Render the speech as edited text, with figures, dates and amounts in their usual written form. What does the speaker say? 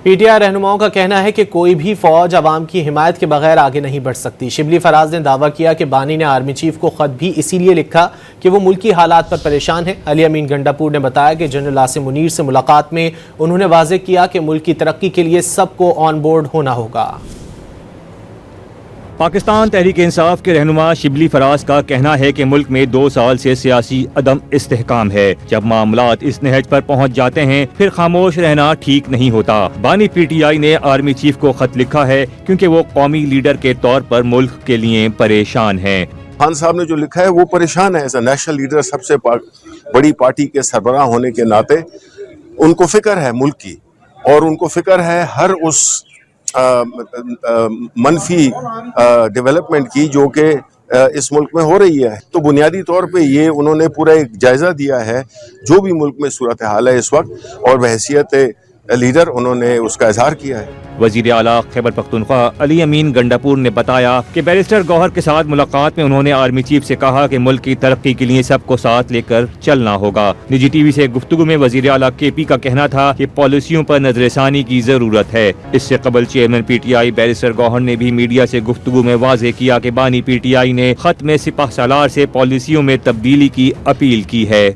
P T I رہنماؤں کا کہنا ہے کہ کوئی بھی فوج عوام کی حمایت کے بغیر آگے نہیں بڑھ سکتی۔ شبلی فراز نے دعویٰ کیا کہ بانی نے آرمی چیف کو خط بھی اسی لیے لکھا کہ وہ ملکی حالات پر پریشان ہیں۔ علی امین گنڈاپور نے بتایا کہ جنرل عاصم منیر سے ملاقات میں انہوں نے واضح کیا کہ ملک کی ترقی کے لیے سب کو آن بورڈ ہونا ہوگا۔ پاکستان تحریک انصاف کے رہنما شبلی فراز کا کہنا ہے کہ ملک میں 2 سال سے سیاسی عدم استحکام ہے۔ جب معاملات اس نہج پر پہنچ جاتے ہیں پھر خاموش رہنا ٹھیک نہیں ہوتا۔ بانی پی ٹی آئی نے آرمی چیف کو خط لکھا ہے کیونکہ وہ قومی لیڈر کے طور پر ملک کے لیے پریشان ہیں۔ خان صاحب نے جو لکھا ہے وہ پریشان ہے، ایز اے نیشنل لیڈر، سب سے بڑی پارٹی کے سربراہ ہونے کے ناطے ان کو فکر ہے ملک کی، اور ان کو فکر ہے ہر اس منفی ڈیولپمنٹ کی جو کہ اس ملک میں ہو رہی ہے۔ تو بنیادی طور پہ یہ انہوں نے پورا ایک جائزہ دیا ہے جو بھی ملک میں صورتحال ہے اس وقت، اور بحیثیت لیڈر انہوں نے اس کا اظہار کیا ہے۔ وزیر اعلیٰ خیبر پختونخوا علی امین گنڈاپور نے بتایا کہ بیرسٹر گوہر کے ساتھ ملاقات میں انہوں نے آرمی چیف سے کہا کہ ملک کی ترقی کے لیے سب کو ساتھ لے کر چلنا ہوگا۔ نجی ٹی وی سے گفتگو میں وزیر اعلیٰ کے پی کا کہنا تھا کہ پالیسیوں پر نظر ثانی کی ضرورت ہے۔ اس سے قبل chairman PTI barrister Gohar نے بھی میڈیا سے گفتگو میں واضح کیا کہ بانی پی ٹی آئی نے خط میں سپہ سالار سے پالیسیوں میں تبدیلی کی اپیل کی ہے۔